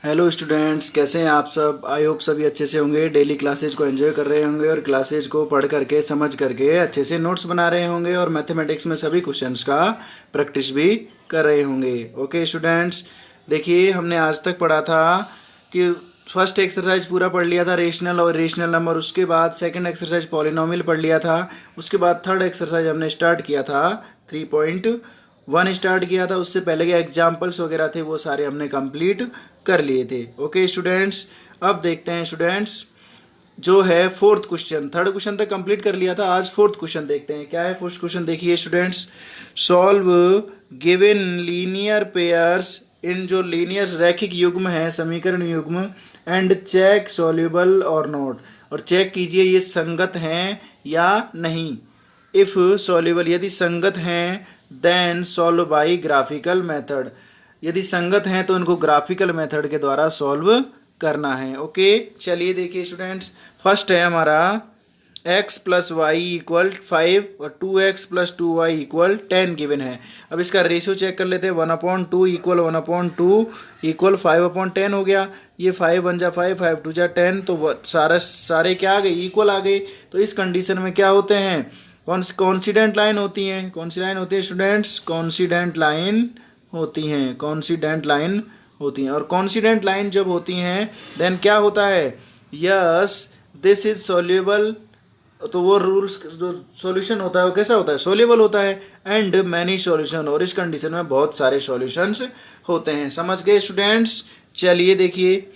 Hello students, कैसे हैं आप सब। आई होप सभी अच्छे से होंगे, डेली क्लासेज को एंजॉय कर रहे होंगे और क्लासेज को पढ़ करके समझ करके अच्छे से नोट्स बना रहे होंगे और मैथमेटिक्स में सभी क्वेश्चंस का प्रैक्टिस भी कर रहे होंगे। ओके स्टूडेंट्स, देखिए हमने आज तक पढ़ा था कि फर्स्ट एक्सरसाइज पूरा पढ़ लिया था, रेशनल और इरेशनल नंबर। उसके बाद सेकंड एक्सरसाइज पॉलिनोमियल पढ़ लिया था। उसके बाद थर्ड एक्सरसाइज हमने स्टार्ट किया था 3.1 स्टार्ट किया था। उससे पहले के एग्जाम्पल्स वगैरह थे वो सारे हमने कंप्लीट कर लिए थे। ओके स्टूडेंट्स, अब देखते हैं स्टूडेंट्स जो है फोर्थ क्वेश्चन। थर्ड क्वेश्चन तक कंप्लीट कर लिया था, आज फोर्थ क्वेश्चन देखते हैं क्या है। फोर्थ क्वेश्चन देखिए students, solve given linear pairs, इन जो लीनियर रैखिक युग्म है, समीकरण युग्म, एंड चेक सॉल्युबल और नॉट, और चेक कीजिए ये संगत हैं या नहीं। इफ सॉल्युबल, यदि संगत हैं, then solve by graphical method, यदि संगत हैं तो इनको ग्राफिकल मेथड के द्वारा सॉल्व करना है। ओके चलिए देखिए स्टूडेंट्स, फर्स्ट है हमारा x प्लस वाई इक्वल 5 और 2x plus 2y equal 10 given है। अब इसका रेशियो चेक कर लेते हैं। 1/2 इक्वल 1/2 इक्वल 5/10 हो गया। ये 5 1 जा 5, 5 2 जा 10, तो सारे क्या आ गए, इक्वल आ गए। तो इस कंडीशन में क्या होते हैं, कॉन्सिडेंट लाइन होती हैं। कौन सी लाइन होती है स्टूडेंट्स, कॉन्सिडेंट लाइन होती हैं, कॉन्सिडेंट लाइन होती हैं। और कॉन्सिडेंट लाइन जब होती हैं देन क्या होता है, यस दिस इज सॉल्युबल, तो वो रूल्स जो सॉल्यूशन होता है वो कैसा होता है, सॉल्युबल होता है। एंड मैनी सॉल्यूशन, और इस कंडीशन में बहुत सारे सॉल्यूशंस होते हैं। समझ गए स्टूडेंट्स। चलिए देखिए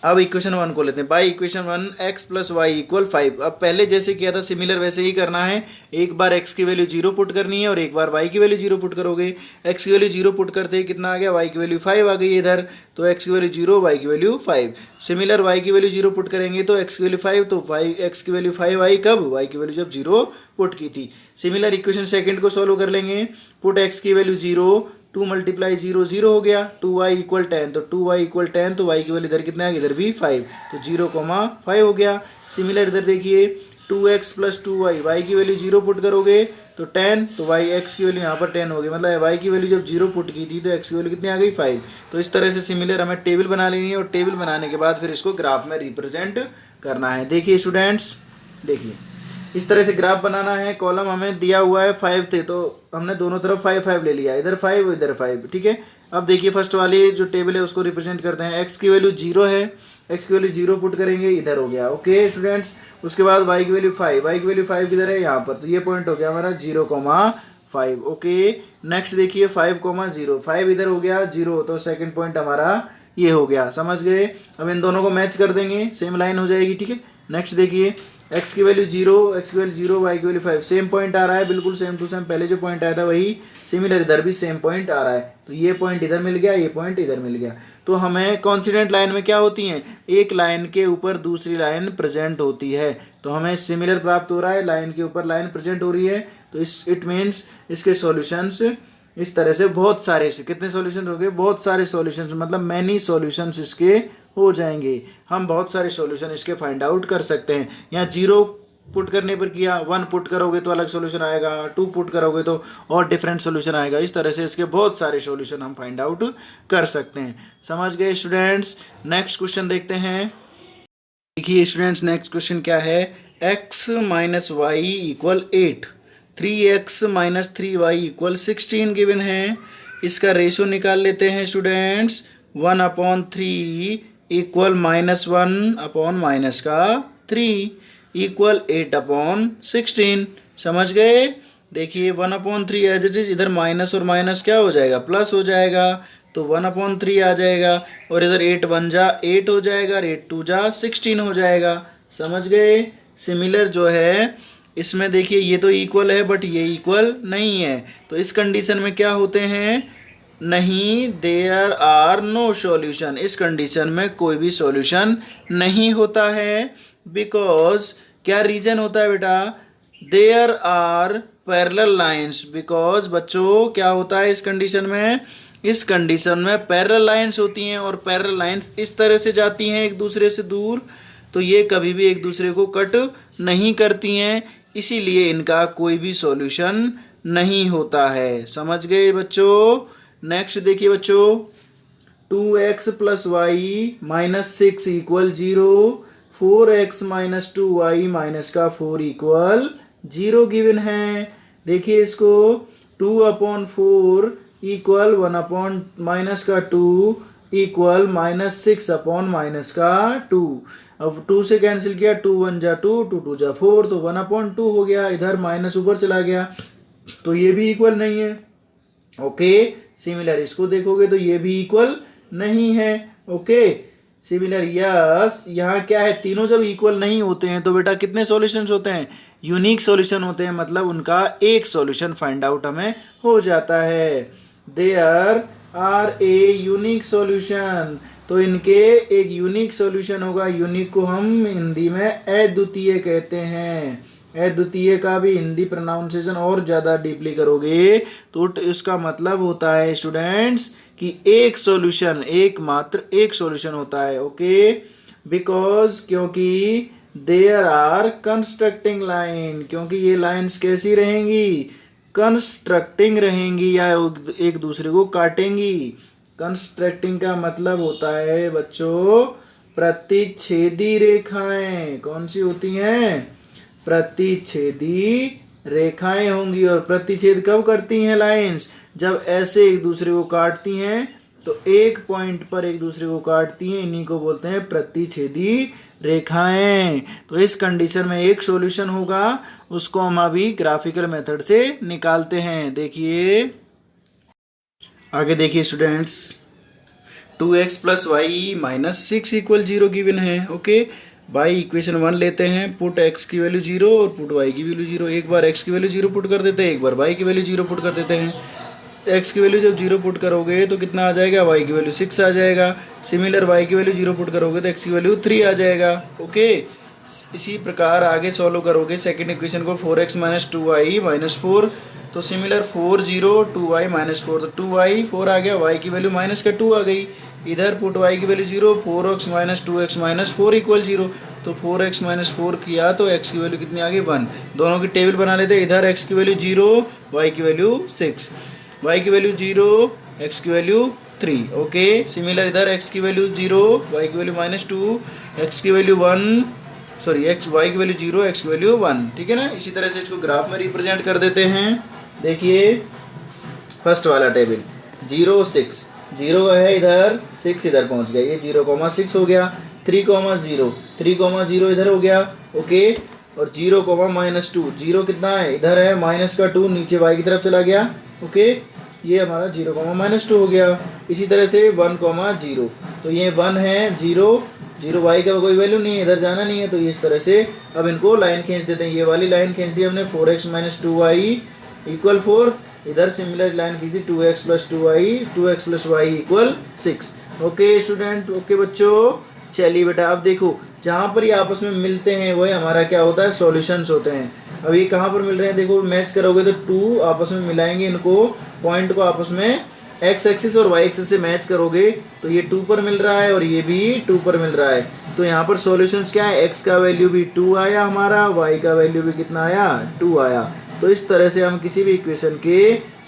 अब इक्वेशन 1 को लेते हैं। By equation 1 x plus y equal 5। अब पहले जैसे किया था सिमिलर वैसे ही करना है। एक बार x की वैल्यू 0 पुट करनी है और एक बार y की वैल्यू 0 पुट करोगे। x की वैल्यू 0 पुट करते ही कितना आ गया, y की वैल्यू 5 आ गई इधर, तो x की वैल्यू 0, y की वैल्यू 5। सिमिलर y की वैल्यू 0 पुट करेंगे तो x की वैल्यू 5, तो x की वैल्यू 5 आई कब, y की वैल्यू जब 0 पुट की थी। सिमिलर इक्वेशन सेकंड को सोल्व कर लेंगे। पुट x की वैल्यू 0, 2 मल्टीप्लाई 0 0 हो गया, 2y इक्वल 10, तो 2y इक्वल 10, तो y की वैल्यू इधर कितना है, इधर भी 5, तो 0,5 हो गया। सिमिलर इधर देखिए 2x प्लस 2y, y की वैल्यू 0 पुट करोगे तो 10, तो y x की वैल्यू यहाँ पर 10 हो गई, मतलब y की वैल्यू जब 0 पुट की थी तो x की वैल्यू कितनी आ गई, 5। तो इस तरह से सिमिलर हमें टेबल बना लेनी है और टेबल बनाने के बाद फिर इसको ग्राफ में रिप्रेजेंट करना है। देखिए स्टूडेंट्स, देखिए इस तरह से ग्राफ बनाना है। कॉलम हमें दिया हुआ है 5 थे, तो हमने दोनों तरफ 5 5 ले लिया, इधर 5 इधर 5, ठीक है। अब देखिए फर्स्ट वाली जो टेबल है उसको रिप्रेजेंट करते हैं। x की वैल्यू 0 है, x की वैल्यू 0 पुट करेंगे, इधर हो गया। ओके स्टूडेंट्स, उसके बाद y की वैल्यू 5, y की वैल्यू 5 किधर है, यहाँ पर, तो ये पॉइंट हो गया हमारा 0,5। ओके नेक्स्ट देखिए 5,0, 5 इधर हो गया 0, तो सेकंड पॉइंट हमारा ये हो गया। समझ गए। अब इन दोनों को मैच कर देंगे, सेम लाइन हो जाएगी, ठीक है। नेक्स्ट देखिए x की वैल्यू 0, x की वैल्यू 0, y की वैल्यू 5, सेम पॉइंट आ रहा है, बिल्कुल सेम टू सेम, पहले जो पॉइंट आया था वही सिमिलर इधर भी सेम पॉइंट आ रहा है, तो ये पॉइंट इधर मिल गया, ये पॉइंट इधर मिल गया। तो हमें कॉन्सिडेंट लाइन में क्या होती हैं, एक लाइन के ऊपर दूसरी लाइन प्रेजेंट होती है, तो हमें सिमिलर प्राप्त हो रहा है, लाइन के ऊपर लाइन प्रेजेंट हो रही है, तो इट मीन्स इसके सॉल्यूशंस इस तरह से बहुत सारे से, कितने सॉल्यूशन हो गए, बहुत सारे सॉल्यूशंस, मतलब मैनी सॉल्यूशंस इसके हो जाएंगे। हम बहुत सारे सॉल्यूशन इसके फाइंड आउट कर सकते हैं। यहाँ 0 पुट करने पर किया, 1 पुट करोगे तो अलग सॉल्यूशन आएगा, 2 पुट करोगे तो और डिफरेंट सॉल्यूशन आएगा। इस तरह से इसके बहुत सारे सॉल्यूशन हम फाइंड आउट कर सकते हैं। समझ गए स्टूडेंट्स। नेक्स्ट क्वेश्चन देखते हैं। देखिए स्टूडेंट्स नेक्स्ट क्वेश्चन क्या है, x minus y equal 8, 3x minus 3y equal 16 given है। इसका रेशियो निकाल लेते हैं स्टूडेंट्स। 1/3 इक्वल -1 अपॉन माइनस का 3 इक्वल 8/16। समझ गए। देखिए 1/3 एज इट इज, इधर माइनस और माइनस क्या हो जाएगा, प्लस हो जाएगा, तो 1/3 आ जाएगा, और इधर 8 1 जा 8 हो जाएगा, और 8 2 जा 16 हो जाएगा। समझ गए। सिमिलर जो है इसमें देखिए ये तो इक्वल है बट ये इक्वल नहीं है, तो इस कंडीशन में क्या होते हैं, नहीं, देयर आर नो सॉल्यूशन, इस कंडीशन में कोई भी सॉल्यूशन नहीं होता है। बिकॉज क्या रीजन होता है बेटा, there are parallel lines, because बच्चों क्या होता है इस कंडीशन में, इस कंडीशन में पैरेलल लाइंस होती हैं, और पैरेलल लाइंस इस तरह से जाती हैं एक दूसरे से दूर, तो ये कभी भी एक दूसरे को कट नहीं करती हैं, इसीलिए इनका कोई भी सॉल्यूशन नहीं होता है। समझ गए बच्चों। नेक्स्ट देखिए बच्चों, 2x plus Y minus 6 equal 0, 4x minus 2y minus का 4 इक्वल 0 गिवन है। देखिए इसको 2/4 इक्वल 1 माइनस का 2 इक्वल माइनस 6 अपॉन माइनस का 2। अब 2 से कैंसिल किया, 2 1 जा 2, 2 2 जा 4, तो 1/2 हो गया। इधर माइनस ऊपर चला गया तो ये भी इक्वल नहीं है। ओके, सिमिलर इसको देखोगे तो ये भी इक्वल नहीं है। ओके, सिमिलर यस, यहाँ क्या है, तीनों जब इक्वल नहीं होते हैं तो बेटा कितने सॉल्यूशंस होते हैं, यूनिक सॉल्यूशन होते हैं, मतलब उनका एक सॉल्यूशन फाइंड आउट हमें हो जाता है। There are a unique solution, तो इनके एक यूनिक सॉल्यूशन होगा। यूनिक को हम हिंदी में अद्वितीय कहते हैं। अद्वितीय का भी हिंदी प्रोनाउंसिएशन और ज़्यादा डीपली करोगे तो इसका मतलब होता है स्टूडेंट्स कि एक सॉल्यूशन, एकमात्र एक सॉल्यूशन होता है। ओके, बिकॉज क्योंकि देयर आर कंस्ट्रक्टिंग लाइन, क्योंकि ये लाइंस कैसी रहेंगी, कंस्ट्रक्टिंग रहेंगी या एक दूसरे को काटेंगी। कंस्ट्रक्टिंग का मतलब होता है बच्चों प्रतिच्छेदी रेखाएं। कौन सी होती हैं, प्रतिच्छेदी रेखाएं होंगी। और प्रतिच्छेद कब करती हैं लाइंस, जब ऐसे एक दूसरे को काटती हैं, तो एक पॉइंट पर एक दूसरे को काटती हैं, इन्हीं को बोलते हैं प्रतिच्छेदी रेखाएं। तो इस कंडीशन में एक सॉल्यूशन होगा, उसको हम अभी ग्राफिकल मेथड से निकालते हैं। देखिए आगे देखिए students, 2x plus Y minus 6 equal 0 given है। ओके, बाई इक्वेशन 1 लेते हैं, पुट x की वैल्यू 0 और पुट y की वैल्यू 0। एक बार x की वैल्यू 0 पुट कर देते हैं, एक बार y की वैल्यू 0 पुट कर देते हैं। x की वैल्यू जब 0 पुट करोगे तो कितना आ जाएगा, y की वैल्यू 6 आ जाएगा। सिमिलर y की वैल्यू 0 पुट करोगे तो x की वैल्यू 3 आ जाएगा। ओके, इसी प्रकार आगे सॉल्व करोगे सेकेंड इक्वेशन को, 4x माइनस 2y माइनस 4, तो सिमिलर 4 0 2y माइनस 4, तो 2y 4 आ गया, y की वैल्यू माइनस का 2 आ गई। इधर पुट y की value 0, 4x minus 2x minus 4 equal 0, तो 4x माइनस 4 किया तो x की वैल्यू कितनी आ गई 1। दोनों की टेबल बना लेते, इधर x की वैल्यू 0, y की वैल्यू 6, y की वैल्यू 0, x की वैल्यू 3। ओके, सिमिलर इधर x की वैल्यू 0, y की वैल्यू माइनस 2, x की वैल्यू 1, सॉरी y की वैल्यू 0, x की वैल्यू 1। ठीक है ना, इसी तरह से इसको ग्राफ में रिप्रेजेंट कर देते हैं। देखिए फर्स्ट वाला टेबल 0 6, 0 है इधर, 6 इधर पहुंच गया, ये 0,6 हो गया। 3,0, 3,0 इधर हो गया। ओके, और 0, माइनस 2, 0 कितना है, इधर है माइनस का 2, नीचे y की तरफ चला गया। ओके, ये हमारा 0, माइनस 2 हो गया। इसी तरह से 1,0, तो ये 1 है, 0 0, y का कोई वैल्यू नहीं है, इधर जाना नहीं है, तो इस तरह से अब इनको लाइन खींच देते हैं। ये वाली लाइन खींच दी हमने, 4x माइनस 2y इक्वल 4, इधर सिमिलर लाइन खींच दी 2x plus 2y, 2x plus y equal 6। Okay student, okay बच्चों, चलिए बेटा अब देखो, जहाँ पर ये आपस में मिलते हैं वही हमारा क्या होता है, सॉल्यूशंस होते हैं। अब ये कहाँ पर मिल रहे हैं, देखो मैच करोगे तो 2 आपस में मिलाएंगे इनको, पॉइंट को आपस में x एक्सिस और y एक्सिस से मैच करोगे तो ये 2 पर मिल रहा है और ये भी 2 पर मिल रहा है। तो यहाँ पर सॉल्यूशंस क्या है, x का वैल्यू भी 2 आया हमारा, y का वैल्यू भी कितना आया, 2 आया। तो इस तरह से हम किसी भी इक्वेशन के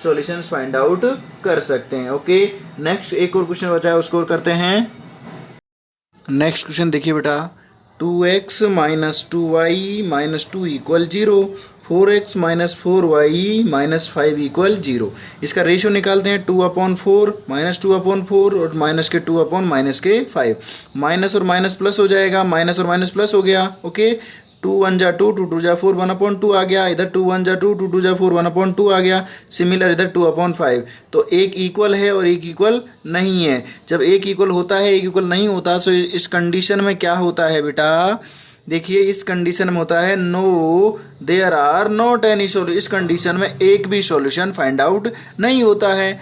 सॉल्यूशंस फाइंड आउट कर सकते हैं। ओके, नेक्स्ट एक और क्वेश्चन बचा है, उसको करते हैं। नेक्स्ट क्वेश्चन देखिए बेटा, 2x minus 2y minus 2 equal 0, 4x minus 4y minus 5 equal 0। इसका रेशियो निकालते हैं, 2/4 माइनस 2/4 और माइनस के 2/-5। माइनस और माइनस प्लस हो जाएगा, माइनस और माइनस प्लस हो गया। ओके, 2 1 जा 2, 2 2 जा 4, 1/2 आ गया। इधर 2 1 जा 2, 2 2 जा 4, 1/2 आ गया। सिमिलर इधर 2/5। तो एक इक्वल है और एक इक्वल नहीं है। जब एक इक्वल होता है एक इक्वल नहीं होता, सो इस कंडीशन में क्या होता है बेटा, देखिए इस कंडीशन में होता है no there are not any solution. इस कंडीशन में एक भी सॉल्यूशन फाइंड आउट नहीं होता है।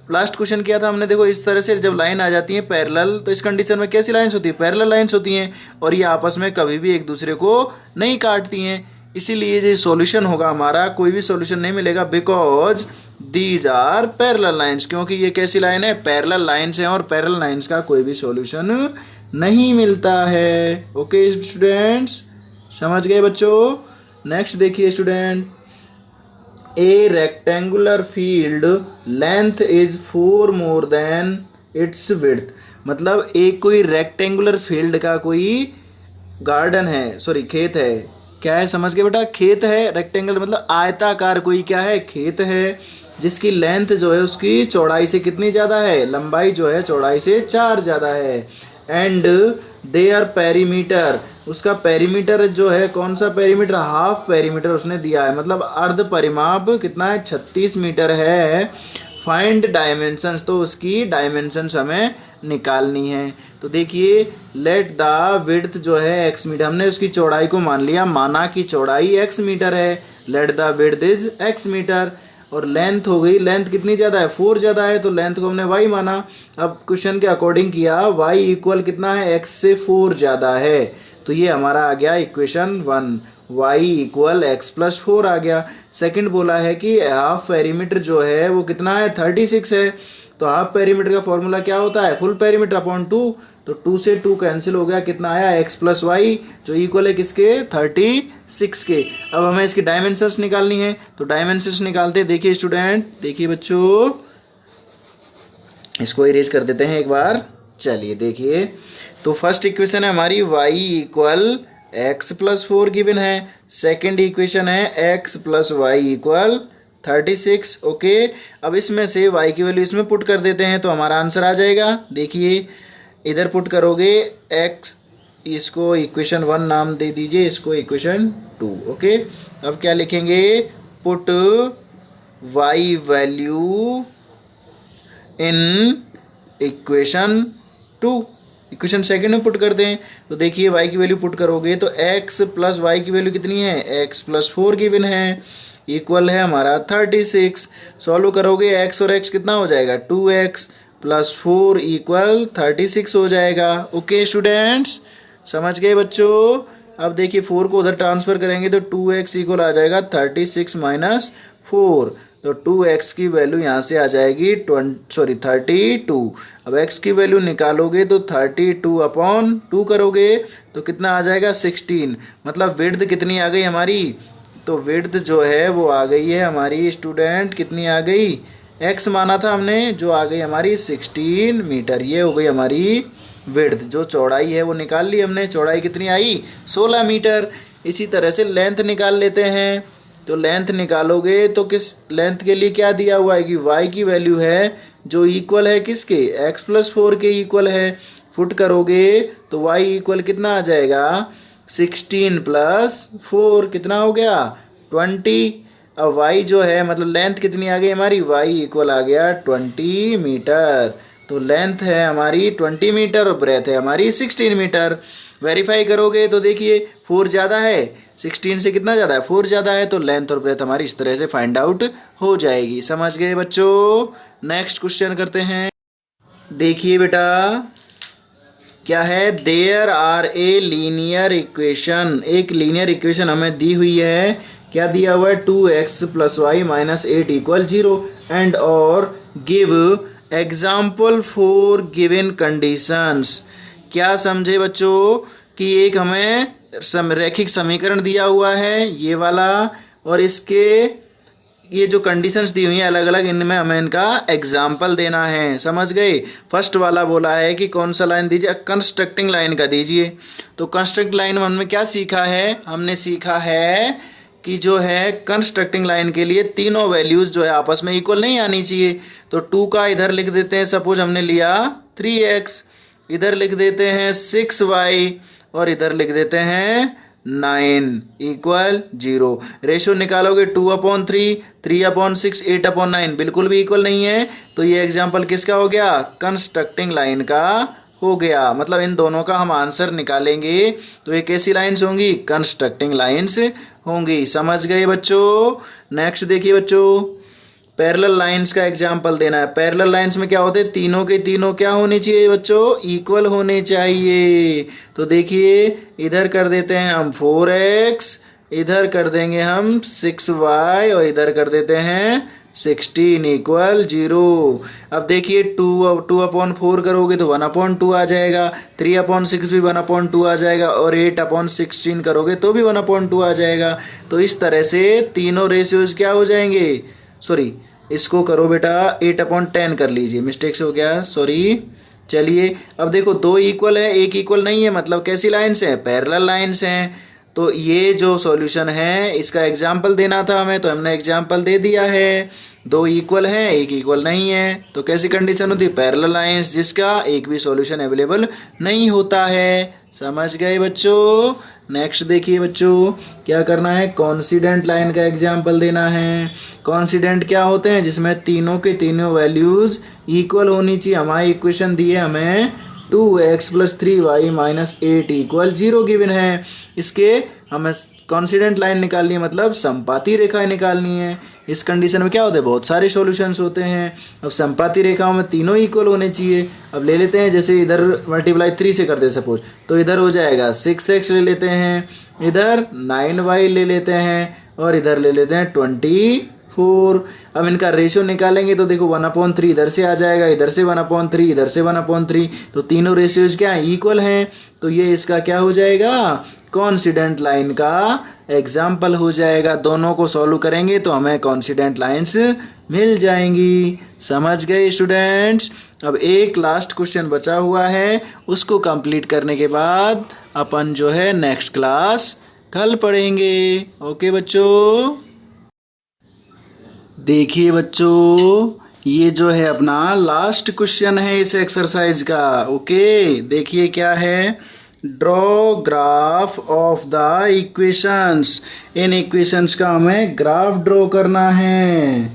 लास्ट क्वेश्चन किया था हमने, देखो इस तरह से जब लाइन आ जाती है पैरेलल, तो इस कंडीशन में कैसी लाइंस होती है, पैरेलल लाइंस होती हैं और ये आपस में कभी भी एक दूसरे को नहीं काटती हैं। इसीलिए जो सॉल्यूशन होगा हमारा, कोई भी सॉल्यूशन नहीं मिलेगा, because these are parallel lines, क्योंकि ये कैसी लाइन है, पैरेलल लाइंस हैं और पैरेलल लाइंस का कोई भी सॉल्यूशन नहीं मिलता है। ओके स्टूडेंट्स, समझ गए बच्चों। नेक्स्ट देखिए student, A rectangular field length is 4 more than it's width. मतलब एक कोई रेक्टेंगुलर फील्ड का कोई गार्डन है, सॉरी खेत है, क्या है समझ गए बेटा, खेत है, रेक्टेंगल मतलब आयताकार कोई क्या है, खेत है, जिसकी लेंथ जो है उसकी चौड़ाई से कितनी ज़्यादा है, लंबाई जो है चौड़ाई से 4 ज़्यादा है। एंड देयर पेरीमीटर, उसका पेरीमीटर जो है कौन सा पेरीमीटर, हाफ पेरीमीटर उसने दिया है, मतलब अर्ध परिमाप कितना है, 36 मीटर है। फाइंड डायमेंशंस, तो उसकी डायमेंशंस हमें निकालनी है। तो देखिए लेट द विड्थ जो है x मीटर, हमने उसकी चौड़ाई को मान लिया, माना कि चौड़ाई x मीटर है, let the width is x metre. और लेंथ हो गई, लेंथ कितनी ज़्यादा है, 4 ज़्यादा है, तो लेंथ को हमने y माना। अब क्वेश्चन के अकॉर्डिंग किया, y इक्वल कितना है, x से 4 ज़्यादा है, तो ये हमारा आ गया equation 1, y equal x plus 4 आ गया। सेकंड बोला है कि हाफ पेरीमीटर जो है वो कितना है, 36 है, तो हाफ पेरीमीटर का फॉर्मूला क्या होता है, फुल पेरीमीटर अपॉन 2, तो 2 से 2 कैंसिल हो गया, कितना आया, x प्लस वाई, जो इक्वल है किसके, 36 के। अब हमें इसकी डायमेंशंस निकालनी है, तो डायमेंशंस निकालते हैं। देखिए स्टूडेंट, देखिए बच्चों, इसको इरेज कर देते हैं एक बार। चलिए देखिए, तो फर्स्ट इक्वेशन है हमारी y इक्वल एक्स प्लस 4 गिवन है, सेकेंड इक्वेशन है x plus y equal 36। Okay, अब इसमें से y की वैल्यू इसमें पुट कर देते हैं तो हमारा आंसर आ जाएगा। देखिए इधर पुट करोगे x, इसको इक्वेशन 1 नाम दे दीजिए, इसको इक्वेशन 2। ओके, अब क्या लिखेंगे, put y value in equation 2, equation second में पुट कर दें। तो देखिए y की वैल्यू पुट करोगे तो x प्लस वाई की वैल्यू कितनी है, x प्लस 4 गिवन है, इक्वल है हमारा 36। सॉल्व करोगे x और x कितना हो जाएगा, 2x प्लस 4 इक्वल 36 हो जाएगा। ओके स्टूडेंट्स, समझ गए बच्चों। अब देखिए 4 को उधर ट्रांसफर करेंगे तो 2x इक्वल आ जाएगा 36 माइनस 4, तो 2x की वैल्यू यहाँ से आ जाएगी 32। अब x की वैल्यू निकालोगे तो 32 अपॉन 2 करोगे तो कितना आ जाएगा, 16। मतलब विड्थ कितनी आ गई हमारी, तो विड्थ जो है वो आ गई है हमारी स्टूडेंट, कितनी आ गई, x माना था हमने, जो आ गई हमारी 16 मीटर। ये हो गई हमारी विड्थ, जो चौड़ाई है वो निकाल ली हमने, चौड़ाई कितनी आई, 16 मीटर। इसी तरह से लेंथ निकाल लेते हैं, तो लेंथ निकालोगे तो किस लेंथ के लिए क्या दिया हुआ है कि y की वैल्यू है जो इक्वल है किसके, x प्लस 4 के इक्वल है। फुट करोगे तो y इक्वल कितना आ जाएगा, 16 प्लस 4 कितना हो गया, 20। अब y जो है मतलब लेंथ कितनी आ गई हमारी, y इक्वल आ गया 20 मीटर। तो लेंथ है हमारी 20 मीटर और ब्रेथ है हमारी 16 मीटर। वेरीफाई करोगे तो देखिए 4 ज़्यादा है, 16 से कितना ज़्यादा है, 4 ज़्यादा है, तो लेंथ और ब्रेथ हमारी इस तरह से फाइंड आउट हो जाएगी। समझ गए बच्चों। नेक्स्ट क्वेश्चन करते हैं। देखिए बेटा क्या है, there are a linear equation, एक लीनियर इक्वेशन हमें दी हुई है, क्या दिया हुआ है, 2x plus Y minus 8 equal 0 and और give example for given conditions. क्या समझे बच्चों कि एक हमें रैखिक समीकरण दिया हुआ है ये वाला, और इसके ये जो कंडीशंस दी हुई हैं अलग अलग, इनमें हमें इनका एग्जाम्पल देना है। समझ गए। फर्स्ट वाला बोला है कि कौन सा लाइन दीजिए, कंस्ट्रक्टिंग लाइन का दीजिए। तो कंस्ट्रक्ट लाइन में हमने क्या सीखा है, हमने सीखा है कि जो है कंस्ट्रक्टिंग लाइन के लिए तीनों वैल्यूज़ जो है आपस में इक्वल नहीं आनी चाहिए। तो 2 का इधर लिख देते हैं, सपोज हमने लिया 3x, इधर लिख देते हैं 6y और इधर लिख देते हैं 9 इक्वल 0। रेशो निकालोगे 2/3, 3/6, 8/9, बिल्कुल भी इक्वल नहीं है। तो ये एग्जाम्पल किसका हो गया, कंस्ट्रक्टिंग लाइन का हो गया। मतलब इन दोनों का हम आंसर निकालेंगे तो ये कैसी लाइन्स होंगी, कंस्ट्रक्टिंग लाइन्स होंगी। समझ गए बच्चों। नेक्स्ट देखिए बच्चों, पैरेलल लाइंस का एग्जाम्पल देना है। पैरेलल लाइंस में क्या होते हैं, तीनों के तीनों क्या होने चाहिए बच्चों, इक्वल होने चाहिए। तो देखिए इधर कर देते हैं हम 4x, इधर कर देंगे हम 6y और इधर कर देते हैं 16 इक्वल 0। अब देखिए 2/4 करोगे तो 1/2 आ जाएगा, 3/6 भी 1/2 आ जाएगा और 8/16 करोगे तो भी 1/2 आ जाएगा। तो इस तरह से तीनों रेशियोज क्या हो जाएंगे, सॉरी इसको करो बेटा 8/10 कर लीजिए, मिस्टेक से हो गया, सॉरी। चलिए अब देखो 2 इक्वल है, 1 इक्वल नहीं है, मतलब कैसी लाइन्स हैं, पैरेलल लाइन्स हैं। तो ये जो सॉल्यूशन है इसका एग्जाम्पल देना था हमें, तो हमने एग्जाम्पल दे दिया है। 2 इक्वल हैं, 1 इक्वल नहीं है, तो कैसी कंडीशन होती है, पैरेलल लाइन्स जिसका एक भी सॉल्यूशन अवेलेबल नहीं होता है। समझ गए बच्चों। नेक्स्ट देखिए बच्चों, क्या करना है, कॉन्सिडेंट लाइन का एग्जाम्पल देना है। कॉन्सिडेंट क्या होते हैं, जिसमें तीनों के तीनों वैल्यूज इक्वल होनी चाहिए। हमारी इक्वेशन दी है हमें 2x + 3y - 8 = 0 गिवन है। इसके हमें कॉन्सिडेंट लाइन निकालनी है, मतलब समपाती रेखाएं निकालनी है। इस कंडीशन में क्या होता है, बहुत सारे सॉल्यूशंस होते हैं। अब समपाती रेखाओं में तीनों इक्वल होने चाहिए। अब ले लेते हैं, जैसे इधर मल्टीप्लाई 3 से कर दे सपोज, तो इधर हो जाएगा 6x ले लेते हैं, इधर 9y ले लेते हैं, और इधर ले लेते हैं 24। अब इनका रेशियो निकालेंगे तो देखो 1/3 इधर से आ जाएगा, इधर से 1/3, इधर से 1/3, तो तीनों रेशियोज क्या है, इक्वल हैं। तो ये इसका क्या हो जाएगा, कॉन्सिडेंट लाइन का एग्जाम्पल हो जाएगा। दोनों को सॉल्व करेंगे तो हमें कॉन्सिडेंट लाइन्स मिल जाएंगी। समझ गए स्टूडेंट्स। अब एक लास्ट क्वेश्चन बचा हुआ है, उसको कंप्लीट करने के बाद अपन जो है नेक्स्ट क्लास कल पढ़ेंगे। ओके बच्चों। देखिए बच्चों, ये जो है अपना लास्ट क्वेश्चन है इस एक्सरसाइज का। ओके, देखिए क्या है, draw graph of the equations. In equations का हमें ग्राफ ड्रॉ करना है।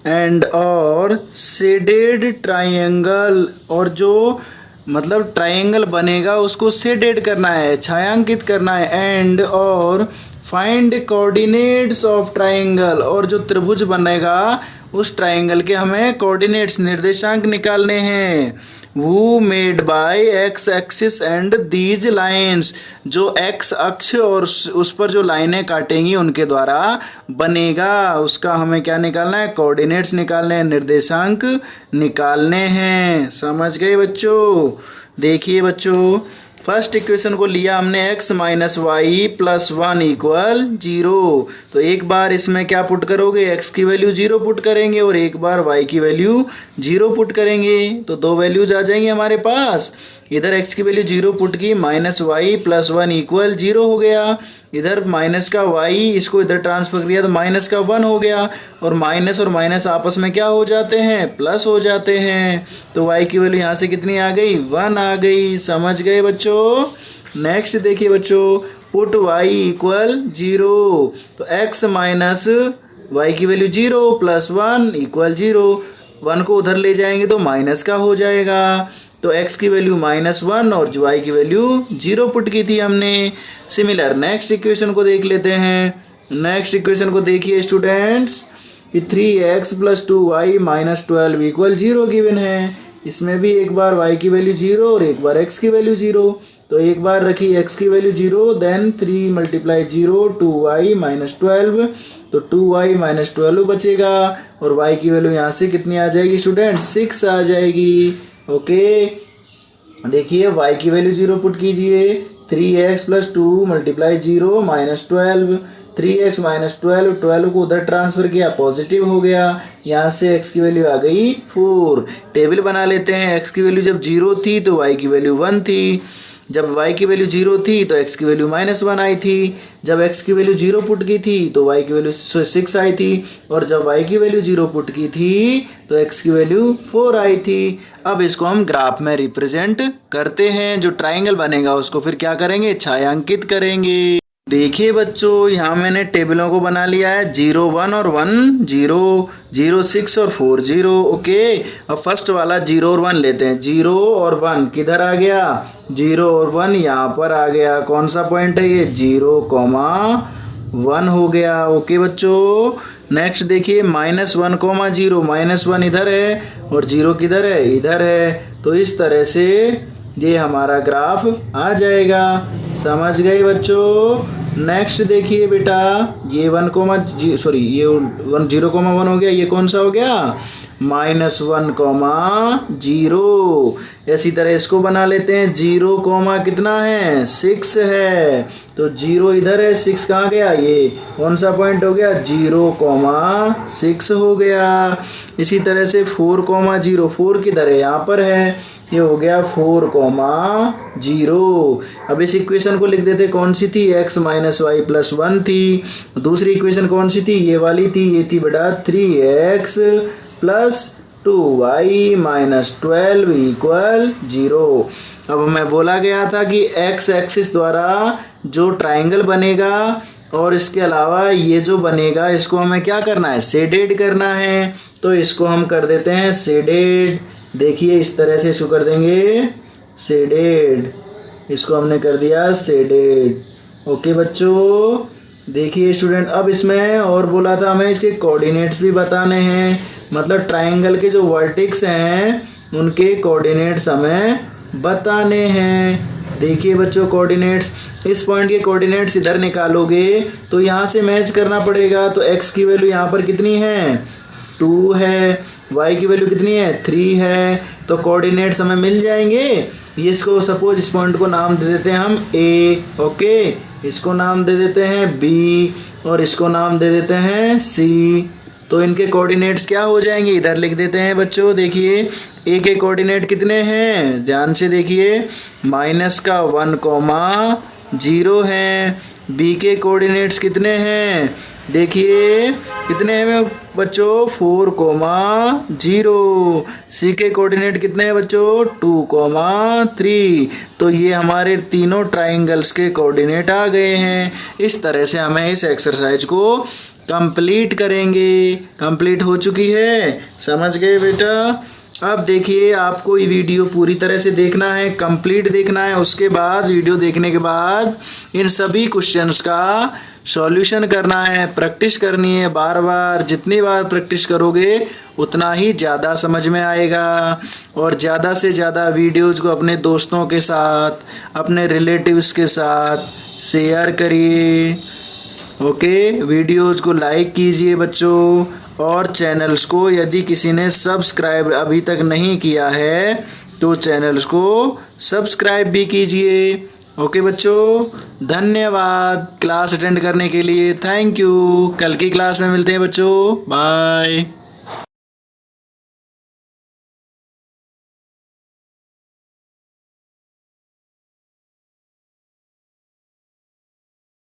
एंड और शेडेड ट्राइंगल, और जो मतलब ट्राइंगल बनेगा उसको शेडेड करना है, छायांकित करना है। एंड और फाइंड कोऑर्डिनेट्स ऑफ ट्राइंगल, और जो त्रिभुज बनेगा उस ट्राइंगल के हमें कोऑर्डिनेट्स, निर्देशांक निकालने हैं। वो made by x axis and these lines, जो एक्स अक्ष और उस पर जो लाइनें काटेंगी उनके द्वारा बनेगा। उसका हमें क्या निकालना है, कोऑर्डिनेट्स निकालने हैं, निर्देशांक निकालने हैं। समझ गए बच्चों। देखिए बच्चों, फर्स्ट इक्वेशन को लिया हमने x - y + 1 = 0। तो एक बार इसमें क्या पुट करोगे, x की वैल्यू 0 पुट करेंगे, और एक बार y की वैल्यू 0 पुट करेंगे, तो 2 वैल्यूज आ जाएंगी हमारे पास। इधर x की वैल्यू 0 पुट की, -y + 1 = 0 हो गया। इधर माइनस का y, इसको इधर ट्रांसफर किया तो माइनस का 1 हो गया, और माइनस और माइनस आपस में क्या हो जाते हैं, प्लस हो जाते हैं। तो y की वैल्यू यहाँ से कितनी आ गई, 1 आ गई। समझ गए बच्चों। नेक्स्ट देखिए बच्चों, पुट y = 0, तो x - y की वैल्यू 0 + 1 = 0। 1 को उधर ले जाएंगे तो माइनस का हो जाएगा, तो x की वैल्यू -1 और y की वैल्यू 0 पुट की थी हमने। सिमिलर नेक्स्ट इक्वेशन को देख लेते हैं। नेक्स्ट इक्वेशन को देखिए स्टूडेंट्स, 3x + 2y - 12 = 0 गिवन है। इसमें भी एक बार y की वैल्यू 0 और एक बार x की वैल्यू 0। तो एक बार रखी x की वैल्यू 0, देन 3 × 0 2y - 12, तो 2y - 12 बचेगा, और y की वैल्यू यहाँ से कितनी आ जाएगी स्टूडेंट्स, 6 आ जाएगी। ओके, देखिए y की वैल्यू 0 पुट कीजिए, 3x + 2 × 0 - 12, 3x - 12, 12 को उधर ट्रांसफर किया, पॉजिटिव हो गया, यहाँ से x की वैल्यू आ गई 4। टेबल बना लेते हैं। x की वैल्यू जब 0 थी तो y की वैल्यू 1 थी, जब y की वैल्यू 0 थी तो x की वैल्यू -1 आई थी, जब x की वैल्यू 0 पुट की थी तो y की वैल्यू 6 आई थी, और जब y की वैल्यू 0 पुट की थी तो x की वैल्यू 4 आई थी। अब इसको हम ग्राफ में रिप्रेजेंट करते हैं। जो ट्राइंगल बनेगा उसको फिर क्या करेंगे, छायांकित करेंगे। देखिए बच्चों, यहाँ मैंने टेबलों को बना लिया है, 0 1 और 1 0, 0 6 और 4 0। ओके, अब फर्स्ट वाला 0 और 1 लेते हैं। 0 और 1 किधर आ गया, 0 और 1 यहाँ पर आ गया। कौन सा पॉइंट है ये, 0,1 हो गया। ओके बच्चों, नेक्स्ट देखिए, -1, 0, -1 इधर है और 0 किधर है, इधर है। तो इस तरह से ये हमारा ग्राफ आ जाएगा। समझ गए बच्चों। नेक्स्ट देखिए बेटा, ये 0,1 हो गया। ये कौन सा हो गया, -1, 0। इसी तरह इसको बना लेते हैं 0, कितना है 6 है, तो 0 इधर है, 6 कहाँ गया, ये कौन सा पॉइंट हो गया 0, 6 हो गया। इसी तरह से 4, 0, 4 किधर है, यहाँ पर है, ये हो गया 4, 0। अब इस इक्वेशन को लिख देते, कौन सी थी, x - y + 1 थी। दूसरी इक्वेशन कौन सी थी, ये वाली थी, ये थी बेटा 3x + 2y - 12 = 0। अब हमें बोला गया था कि x एक्सिस द्वारा जो ट्राइंगल बनेगा और इसके अलावा ये जो बनेगा, इसको हमें क्या करना है, शेडेड करना है। तो इसको हम कर देते हैं शेडेड। देखिए इस तरह से इसको कर देंगे शेडेड, इसको हमने कर दिया शेडेड। ओके बच्चों, देखिए स्टूडेंट, अब इसमें और बोला था हमें इसके कोऑर्डिनेट्स भी बताने हैं, मतलब ट्राइंगल के जो वर्टेक्स हैं उनके कोऑर्डिनेट्स हमें बताने हैं। देखिए बच्चों कोऑर्डिनेट्स, इस पॉइंट के कोऑर्डिनेट्स इधर निकालोगे तो यहाँ से मैच करना पड़ेगा। तो x की वैल्यू यहाँ पर कितनी है 2 है, y की वैल्यू कितनी है 3 है, तो कोऑर्डिनेट्स हमें मिल जाएंगे। ये इसको सपोज इस पॉइंट को नाम दे देते हैं हम A, ओके, इसको नाम दे देते हैं B और इसको नाम दे देते हैं C। तो इनके कोऑर्डिनेट्स क्या हो जाएंगे, इधर लिख देते हैं बच्चों। देखिए A के कोऑर्डिनेट कितने हैं, ध्यान से देखिए, -1, 0 हैं। B के कोऑर्डिनेट्स कितने हैं, देखिए कितने हैं बच्चों 4, 0। C के कोऑर्डिनेट कितने हैं बच्चों 2, 3। तो ये हमारे तीनों ट्राइंगल्स के कोऑर्डिनेट आ गए हैं। इस तरह से हमें इस एक्सरसाइज को कंप्लीट करेंगे। कंप्लीट हो चुकी है, समझ गए बेटा। अब देखिए आपको ये वीडियो पूरी तरह से देखना है, कंप्लीट देखना है। उसके बाद वीडियो देखने के बाद इन सभी क्वेश्चंस का सॉल्यूशन करना है, प्रैक्टिस करनी है बार बार। जितनी बार प्रैक्टिस करोगे उतना ही ज़्यादा समझ में आएगा। और ज़्यादा से ज़्यादा वीडियोज़ को अपने दोस्तों के साथ, अपने रिलेटिव्स के साथ शेयर करिए। ओके, वीडियोज़ को लाइक कीजिए बच्चों, और चैनल्स को यदि किसी ने सब्सक्राइब अभी तक नहीं किया है तो चैनल्स को सब्सक्राइब भी कीजिए। ओके बच्चों, धन्यवाद क्लास अटेंड करने के लिए, थैंक यू। कल की क्लास में मिलते हैं बच्चों, बाय।